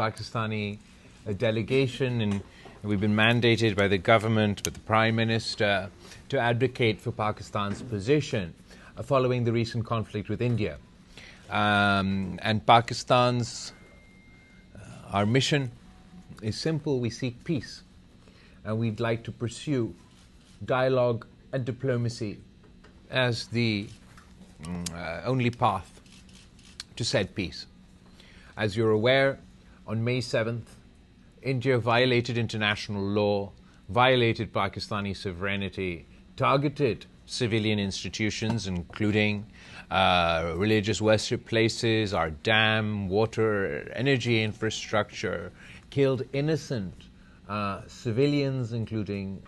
Pakistani delegation, and we've been mandated by the government, by the Prime Minister, to advocate for Pakistan's position following the recent conflict with India. And Pakistan's, our mission is simple: we seek peace, and we'd like to pursue dialogue and diplomacy as the only path to said peace. As you're aware, on May 7th, India violated international law, violated Pakistani sovereignty, targeted civilian institutions, including religious worship places, our dam, water, energy infrastructure, killed innocent civilians, including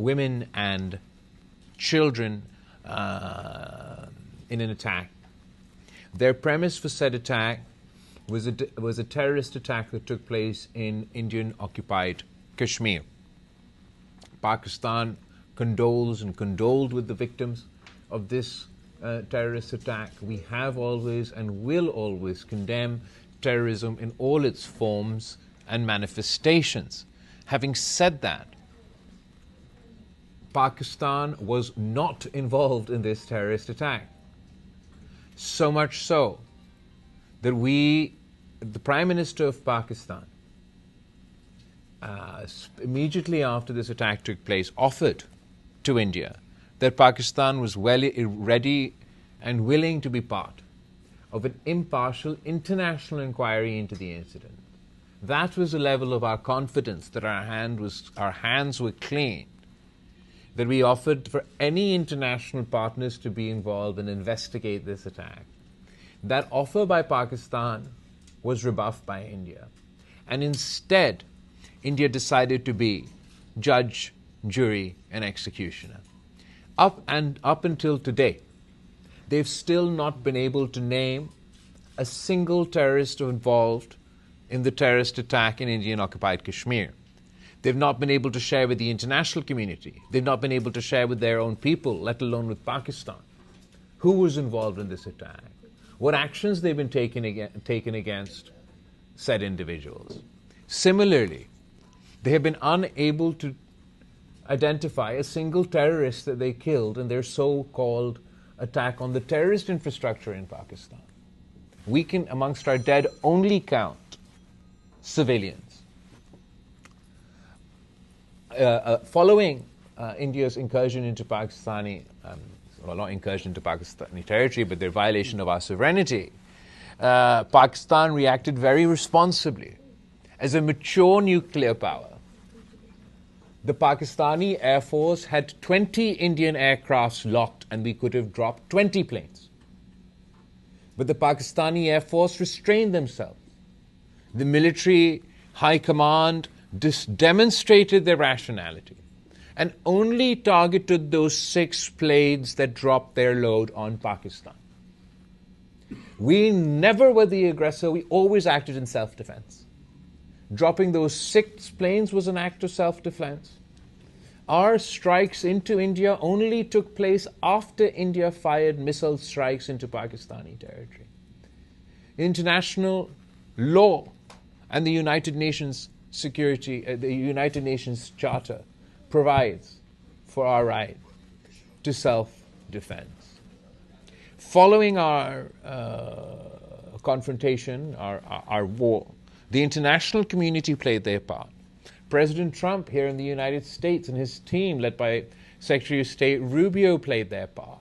women and children, in an attack. Their premise for said attack was a terrorist attack that took place in Indian-occupied Kashmir. Pakistan condoles and condoled with the victims of this terrorist attack. We have always and will always condemn terrorism in all its forms and manifestations. Having said that, Pakistan was not involved in this terrorist attack. So much so that the Prime Minister of Pakistan, immediately after this attack took place, offered to India that Pakistan was ready and willing to be part of an impartial international inquiry into the incident. That was the level of our confidence, that our hands were clean, that we offered for any international partners to be involved and investigate this attack. That offer by Pakistan was rebuffed by India. And instead, India decided to be judge, jury, and executioner. Up until today, they've still not been able to name a single terrorist involved in the terrorist attack in Indian-occupied Kashmir. They've not been able to share with the international community. They've not been able to share with their own people, let alone with Pakistan, who was involved in this attack, what actions they've been taken against said individuals. Similarly, they have been unable to identify a single terrorist that they killed in their so-called attack on the terrorist infrastructure in Pakistan. We can, amongst our dead, only count civilians. Following India's incursion into Pakistani, well, not incursion into Pakistani territory, but their violation of our sovereignty, Pakistan reacted very responsibly. As a mature nuclear power, the Pakistani Air Force had 20 Indian aircrafts locked, and we could have dropped 20 planes. But the Pakistani Air Force restrained themselves. The military high command demonstrated their rationality and only targeted those 6 planes that dropped their load on Pakistan. We never were the aggressor. We always acted in self-defense. Dropping those 6 planes was an act of self-defense. Our strikes into India only took place after India fired missile strikes into Pakistani territory. International law and the United Nations the United Nations Charter provides for our right to self-defense. Following our confrontation, our war, the international community played their part. President Trump here in the United States and his team, led by Secretary of State Rubio, played their part.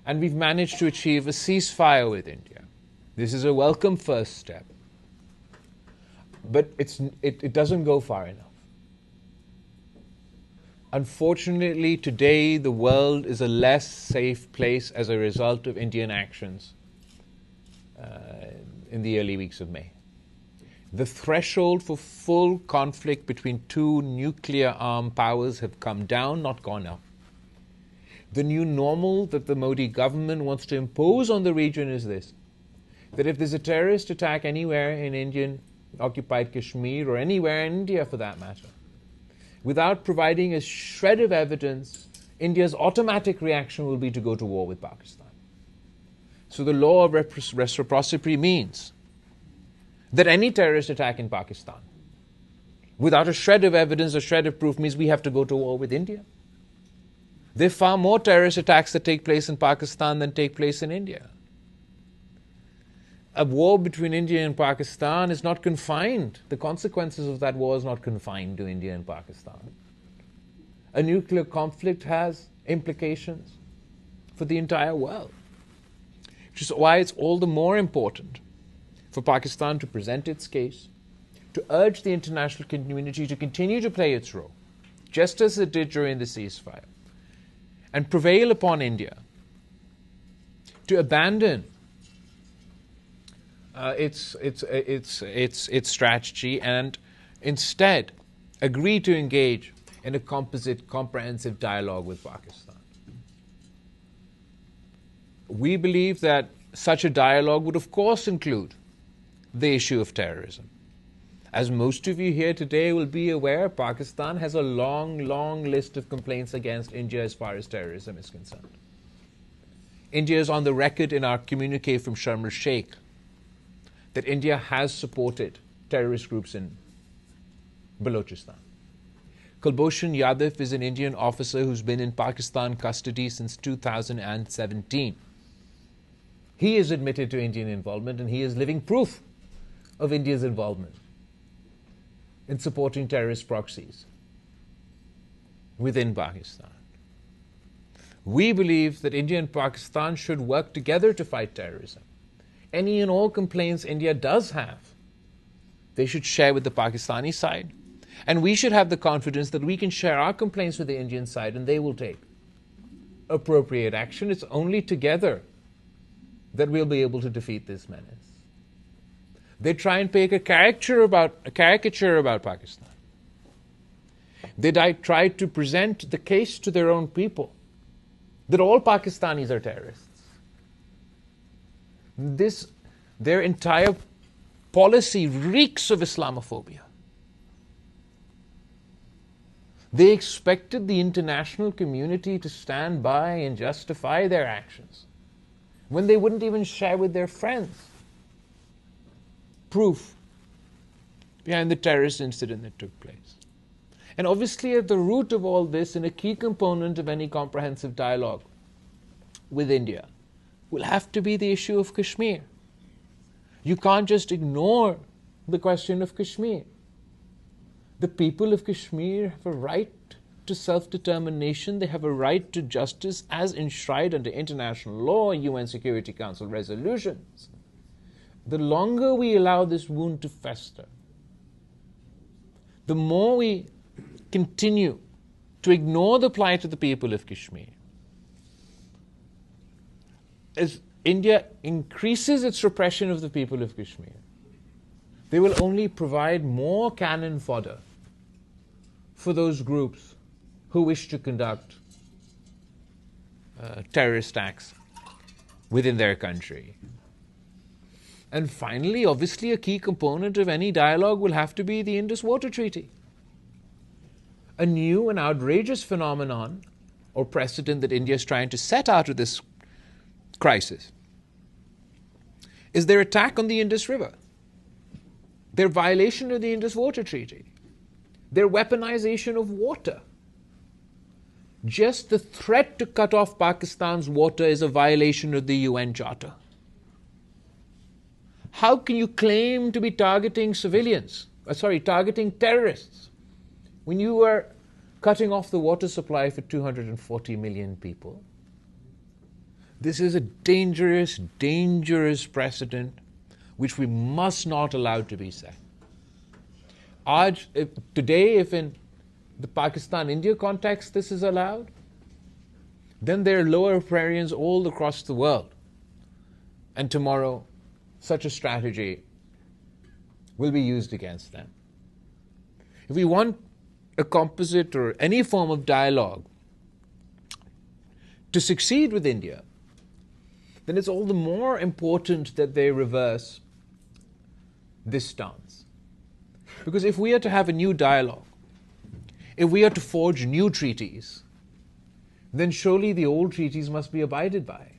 And we've managed to achieve a ceasefire with India. This is a welcome first step. But it doesn't go far enough. Unfortunately, today the world is a less safe place as a result of Indian actions in the early weeks of May. The threshold for full conflict between 2 nuclear-armed powers have come down, not gone up. The new normal that the Modi government wants to impose on the region is this: that if there's a terrorist attack anywhere in Indian-occupied Kashmir, or anywhere in India for that matter, without providing a shred of evidence, India's automatic reaction will be to go to war with Pakistan. So the law of reciprocity means that any terrorist attack in Pakistan, without a shred of evidence, a shred of proof, means we have to go to war with India. There are far more terrorist attacks that take place in Pakistan than take place in India. A war between India and Pakistan is not confined. The consequences of that war is not confined to India and Pakistan. A nuclear conflict has implications for the entire world, which is why it's all the more important for Pakistan to present its case, to urge the international community to continue to play its role, just as it did during the ceasefire, and prevail upon India to abandon its strategy and instead agree to engage in a comprehensive dialogue with Pakistan. We believe that such a dialogue would, of course, include the issue of terrorism. As most of you here today will be aware, Pakistan has a long, long list of complaints against India as far as terrorism is concerned. India is on the record in our communique from Sharm el-Sheikh that India has supported terrorist groups in Balochistan. Kulbhushan Yadav is an Indian officer who's been in Pakistan custody since 2017. He is admitted to Indian involvement, and he is living proof of India's involvement in supporting terrorist proxies within Pakistan. We believe that India and Pakistan should work together to fight terrorism. Any and all complaints India does have, they should share with the Pakistani side. And we should have the confidence that we can share our complaints with the Indian side and they will take appropriate action. It's only together that we'll be able to defeat this menace. They try and make a caricature about Pakistan. They try to present the case to their own people that all Pakistanis are terrorists. Their entire policy reeks of Islamophobia. They expected the international community to stand by and justify their actions when they wouldn't even share with their friends proof behind the terrorist incident that took place. And obviously at the root of all this, and a key component of any comprehensive dialogue with India, will have to be the issue of Kashmir. You can't just ignore the question of Kashmir. The people of Kashmir have a right to self-determination. They have a right to justice as enshrined under international law, UN Security Council resolutions. The longer we allow this wound to fester, the more we continue to ignore the plight of the people of Kashmir. As India increases its repression of the people of Kashmir, they will only provide more cannon fodder for those groups who wish to conduct terrorist acts within their country. And finally, obviously, a key component of any dialogue will have to be the Indus Water Treaty. A new and outrageous phenomenon or precedent that India is trying to set out of this crisis is their attack on the Indus River, their violation of the Indus Water Treaty, their weaponization of water. Just the threat to cut off Pakistan's water is a violation of the UN Charter. How can you claim to be targeting targeting terrorists, when you are cutting off the water supply for 240 million people? This is a dangerous, dangerous precedent which we must not allow to be set. Today, if in the Pakistan-India context this is allowed, then there are lower riparians all across the world. And tomorrow, such a strategy will be used against them. If we want a composite or any form of dialogue to succeed with India, then it's all the more important that they reverse this stance. Because if we are to have a new dialogue, if we are to forge new treaties, then surely the old treaties must be abided by.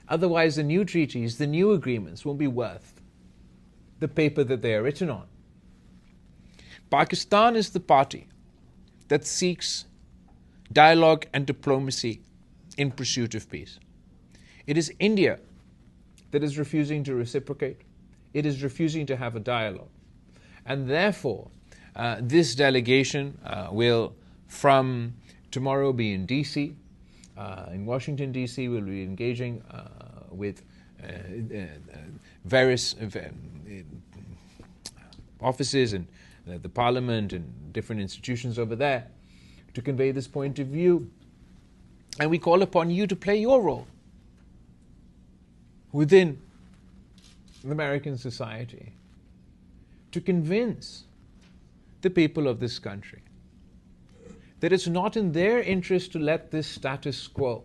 Otherwise, the new treaties, the new agreements won't be worth the paper that they are written on. Pakistan is the party that seeks dialogue and diplomacy in pursuit of peace. It is India that is refusing to reciprocate. It is refusing to have a dialogue. And therefore, this delegation will, from tomorrow, be in D.C. In Washington, D.C., we'll be engaging with various offices and the Parliament and different institutions over there to convey this point of view. And we call upon you to play your role within the American society to convince the people of this country that it's not in their interest to let this status quo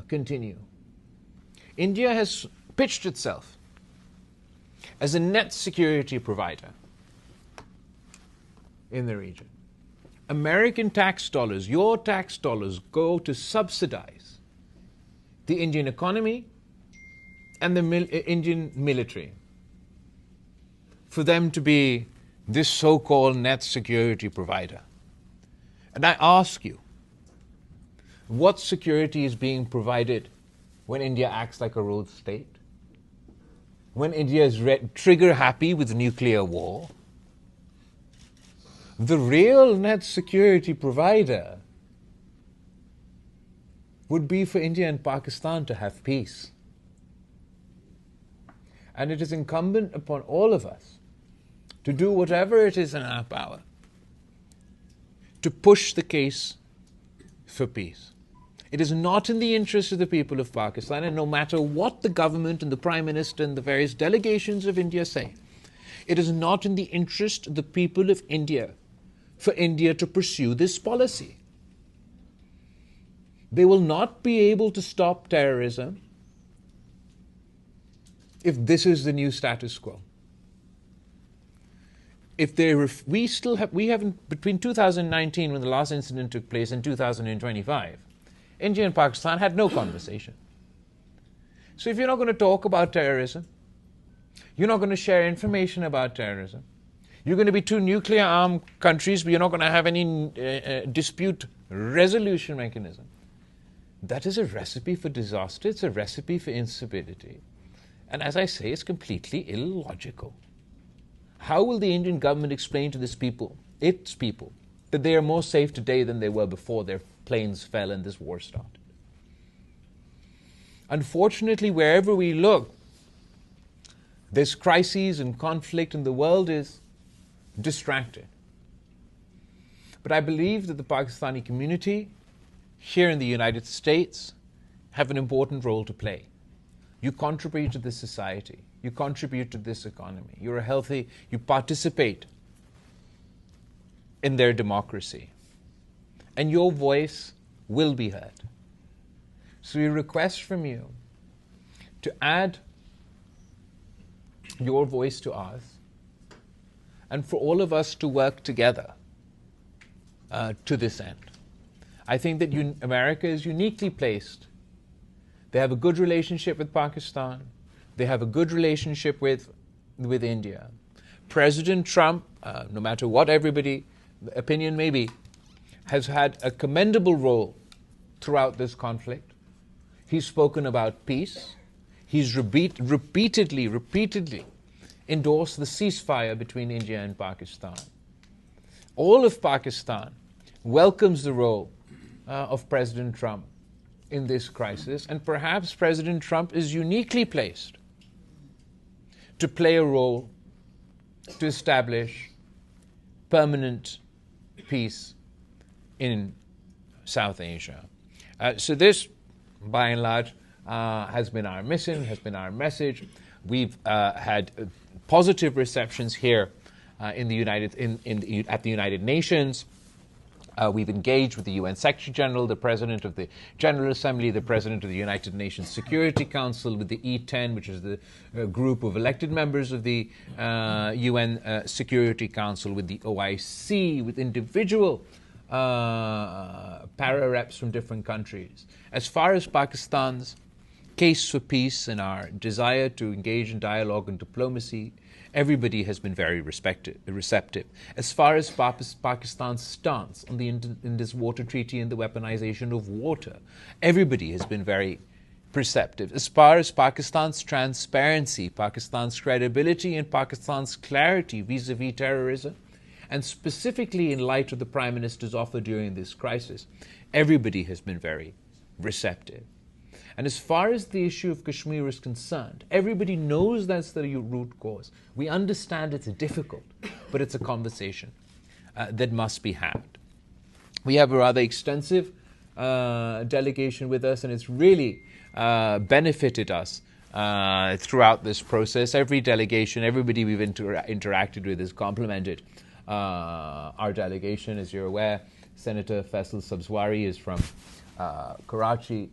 continue. India has pitched itself as a net security provider in the region. American tax dollars, your tax dollars, go to subsidize the Indian economy and the Indian military for them to be this so-called net security provider. And I ask you, what security is being provided when India acts like a rogue state? When India is trigger happy with nuclear war? The real net security provider would be for India and Pakistan to have peace. And it is incumbent upon all of us to do whatever it is in our power to push the case for peace. It is not in the interest of the people of Pakistan, and no matter what the government and the Prime Minister and the various delegations of India say, it is not in the interest of the people of India for India to pursue this policy. They will not be able to stop terrorism if this is the new status quo. If we haven't, between 2019, when the last incident took place, and 2025, India and Pakistan had no conversation. So if you're not going to talk about terrorism, you're not going to share information about terrorism, you're going to be two nuclear-armed countries, but you're not going to have any dispute resolution mechanism. That is a recipe for disaster. It's a recipe for instability. And as I say, it's completely illogical. How will the Indian government explain to its people, that they are more safe today than they were before their planes fell and this war started? Unfortunately, wherever we look, there's crises and conflict, and the world is distracted. But I believe that the Pakistani community here in the United States have an important role to play. You contribute to this society. You contribute to this economy. You participate in their democracy. And your voice will be heard. So we request from you to add your voice to ours, and for all of us to work together to this end. I think that America is uniquely placed. They have a good relationship with Pakistan. They have a good relationship with India. President Trump, no matter what everybody's opinion may be, has had a commendable role throughout this conflict. He's spoken about peace. He's repeatedly endorsed the ceasefire between India and Pakistan. All of Pakistan welcomes the role of President Trump in this crisis, and perhaps President Trump is uniquely placed to play a role to establish permanent peace in South Asia. So this, by and large, has been our mission, has been our message. We've had positive receptions here at the United Nations. We've engaged with the UN Secretary General, the President of the General Assembly, the President of the United Nations Security Council, with the E10, which is the group of elected members of the UN Security Council, with the OIC, with individual para-reps from different countries. As far as Pakistan's case for peace and our desire to engage in dialogue and diplomacy, everybody has been very receptive. As far as Pakistan's stance on the Indus Water Treaty and the weaponization of water, everybody has been very perceptive. As far as Pakistan's transparency, Pakistan's credibility, and Pakistan's clarity vis-a-vis terrorism, and specifically in light of the Prime Minister's offer during this crisis, everybody has been very receptive. And as far as the issue of Kashmir is concerned, everybody knows that's the root cause. We understand it's difficult, but it's a conversation that must be had. We have a rather extensive delegation with us, and it's really benefited us throughout this process. Every delegation, everybody we've interacted with has complimented our delegation. As you're aware, Senator Faisal Sabzwari is from Karachi.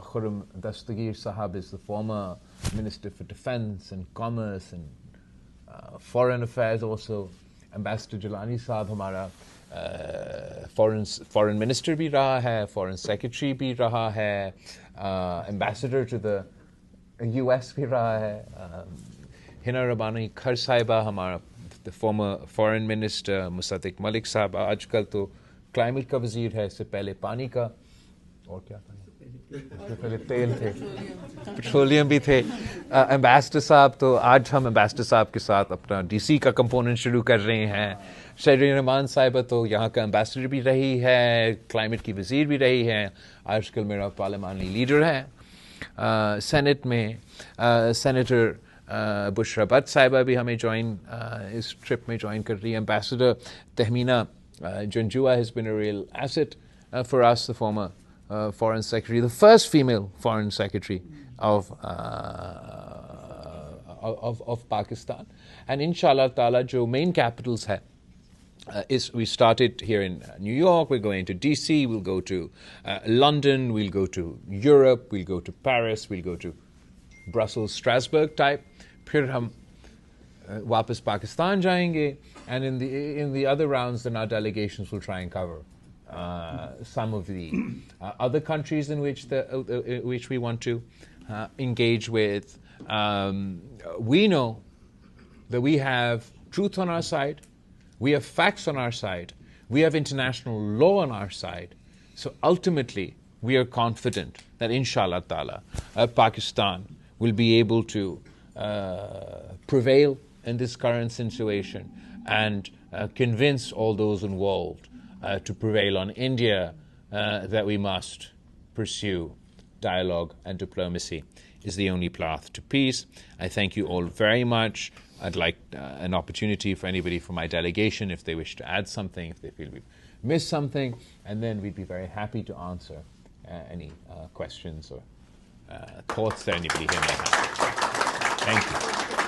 Khurram Dastagir Sahab is the former Minister for Defence and Commerce and Foreign Affairs also. Ambassador Jalani Sahab हमारा foreign minister भी रहा है, foreign secretary भी रहा है, ambassador to the US भी रहा है. Hina Rabbani Khar Sahiba हमारा the former foreign minister, Musaddiq Malik साहब आजकल तो climate का वजीर है, इससे पहले पानी का और क्या था, पहले तेल थे, पेट्रोलियम भी थे. एम्बेसडर साहब, तो आज हम एम्बेसडर साहब के साथ अपना डीसी का कंपोनेंट शुरू कर रहे हैं. शहरी रहमान साहिबा तो यहाँ का एम्बेसडर भी रही है, क्लाइमेट की वजीर भी रही है, आजकल मेरा पार्लिमानी लीडर है. सेनेट में सेनेटर बुशरा भट्ट साहिबा भी हमें इस ट्रिप में ज्वाइन कर रही है. Ambassador Tahmina Janjua has been a real asset for us, the former Foreign Secretary, the first female Foreign Secretary of Pakistan. And inshallah ta'ala, jo main capitals hai, we started here in New York, we're going to DC, we'll go to London, we'll go to Europe, we'll go to Paris, we'll go to Brussels, Strasbourg type. Phir hum वापस पाकिस्तान जाएंगे, and in the other rounds then our delegations will try and cover some of the other countries in which we want to engage with. We know that we have truth on our side, we have facts on our side, we have international law on our side. So ultimately we are confident that inshallah ta'ala Pakistan will be able to prevail in this current situation and convince all those involved to prevail on India that we must pursue dialogue and diplomacy is the only path to peace. I thank you all very much. I'd like an opportunity for anybody from my delegation if they wish to add something, if they feel we've missed something, and then we'd be very happy to answer any questions or thoughts that anybody here may have. Thank you.